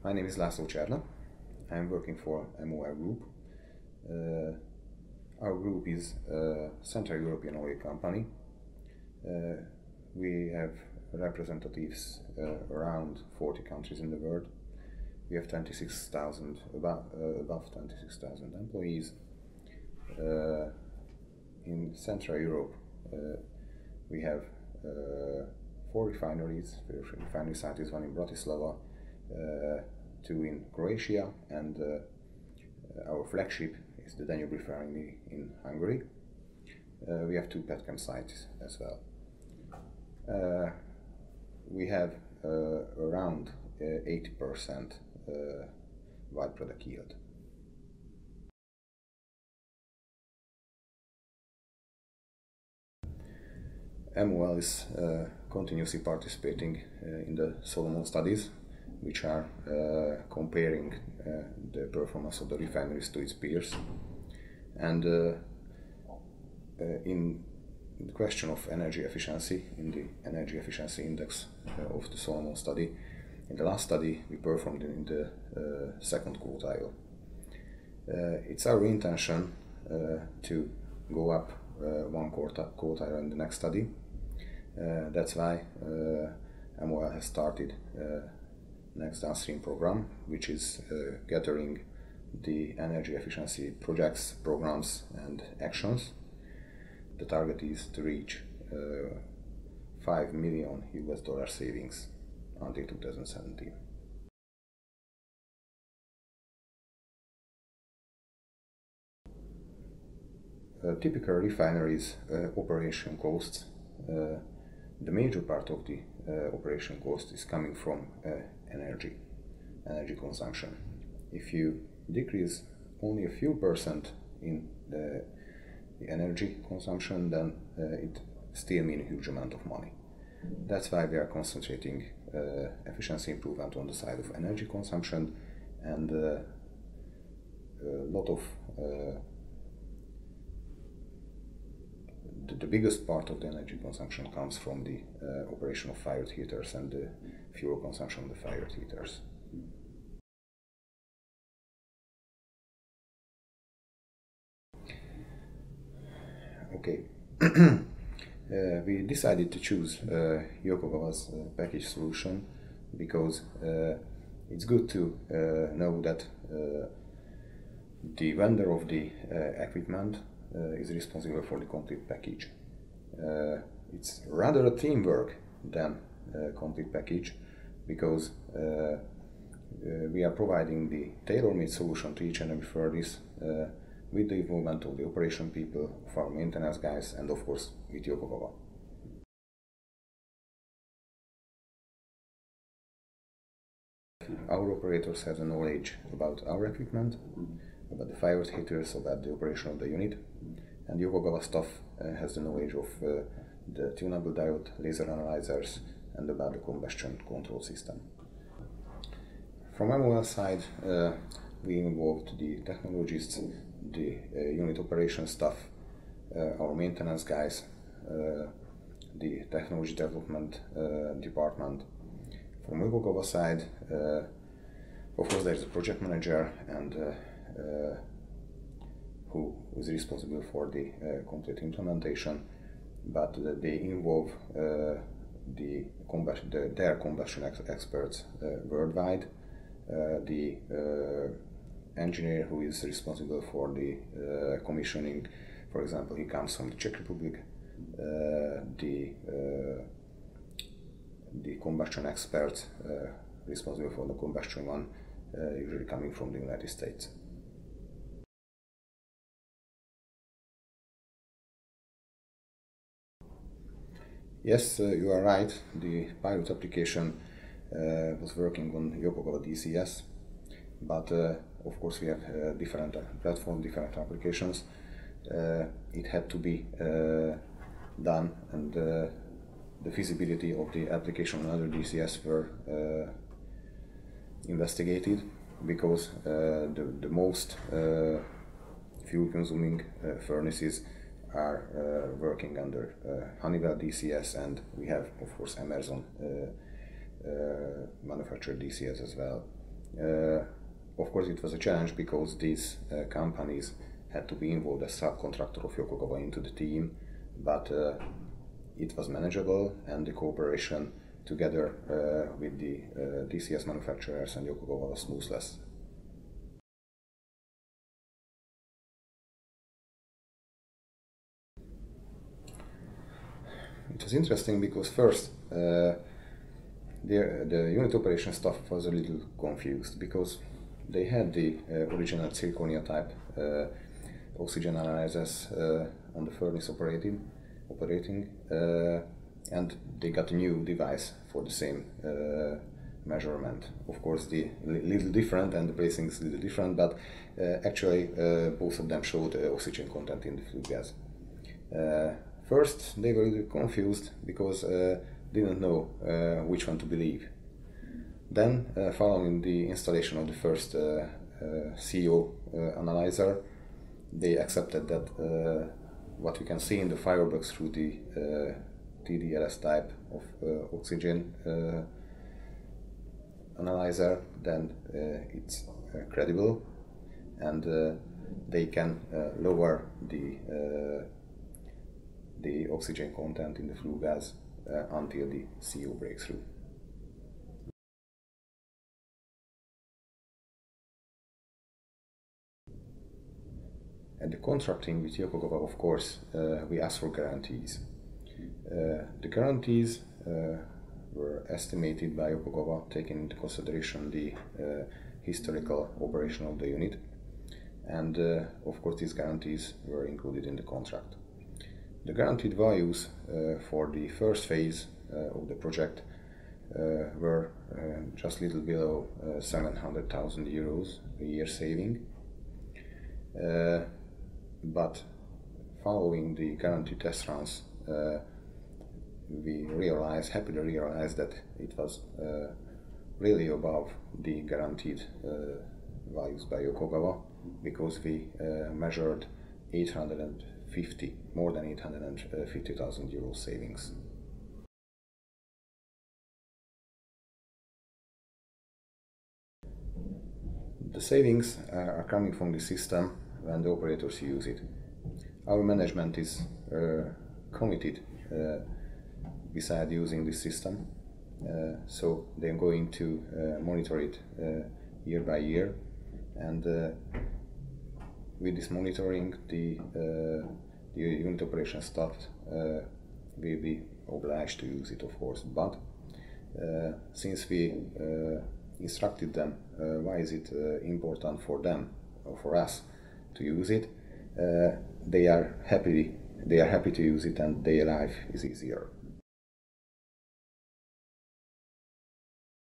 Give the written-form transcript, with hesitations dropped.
My name is László Cserna. I'm working for MOL Group. Our group is a Central European oil company. We have representatives around 40 countries in the world. We have 26,000, above 26,000 employees. In Central Europe, we have 4 refineries. The refinery site is one in Bratislava, 2 in Croatia, and our flagship is the Danube refinery in Hungary. We have 2 petchem sites as well. We have around 80% white product yield. MOL is continuously participating in the Solomon studies, which are comparing the performance of the refineries to its peers. And in the question of energy efficiency, in the energy efficiency index of the Solomon study, in the last study we performed in the second quartile. It's our intention to go up 1 quartile in the next study. That's why MOL has started next downstream program, which is gathering the energy efficiency projects, programs and actions. The target is to reach $5 million savings until 2017. Typical refineries operation costs, the major part of the operation cost is coming from energy consumption. If you decrease only a few percent in the energy consumption, then it still means a huge amount of money. That's why we are concentrating efficiency improvement on the side of energy consumption, and a lot of the biggest part of the energy consumption comes from the operation of fired heaters and the fuel consumption of the fired heaters. Okay. We decided to choose Yokogawa's package solution because it's good to know that the vendor of the equipment is responsible for the complete package. It's rather a teamwork than a complete package, because we are providing the tailor-made solution to each and every furnace with the involvement of the operation people, of our maintenance guys, and of course with Yokogawa. Our operators have the knowledge about our equipment, about the fired heaters, about the operation of the unit, and Yokogawa staff has the knowledge of the tunable diode, laser analyzers, and about the combustion control system. From MOL side, we involved the technologists, the unit operation staff, our maintenance guys, the technology development department. From Yokogawa side, of course, there is a project manager and who is responsible for the complete implementation, but they involve their combustion experts worldwide. The engineer who is responsible for the commissioning, for example, he comes from the Czech Republic. The combustion experts responsible for the combustion one usually coming from the United States. Yes, you are right. The pilot application was working on Yokogawa DCS, but of course we have different platforms, different applications. It had to be done, and the feasibility of the application on other DCS were investigated, because the most fuel-consuming furnaces are working under Honeywell DCS, and we have, of course, Emerson manufactured DCS as well. Of course, it was a challenge because these companies had to be involved as subcontractor of Yokogawa into the team, but it was manageable, and the cooperation together with the DCS manufacturers and Yokogawa was smoothless. It was interesting because first the unit operation staff was a little confused because they had the original zirconia type oxygen analyzers on the furnace operating, and they got a new device for the same measurement. Of course, the little different and the bracing is a little different, but actually both of them showed oxygen content in the flue gas. First, they were a little confused because didn't know which one to believe. Then, following the installation of the first CO analyzer, they accepted that what we can see in the fireworks through the TDLS type of oxygen analyzer, then it's credible, and they can lower the oxygen content in the flue gas until the CO breakthrough. And the contracting with Yokogawa, of course, we asked for guarantees. The guarantees were estimated by Yokogawa, taking into consideration the historical operation of the unit, and of course these guarantees were included in the contract. The guaranteed values for the first phase of the project were just a little below 700,000 euros a year saving. But following the guaranteed test runs, we happily realized that it was really above the guaranteed values by Yokogawa, because we measured more than 850,000 euros savings. The savings are coming from the system when the operators use it. Our management is committed beside using this system, so they're going to monitor it year by year, and with this monitoring, the unit operation staff will be obliged to use it, of course. But since we instructed them why is it important for them or for us to use it, they are happy to use it, and their life is easier.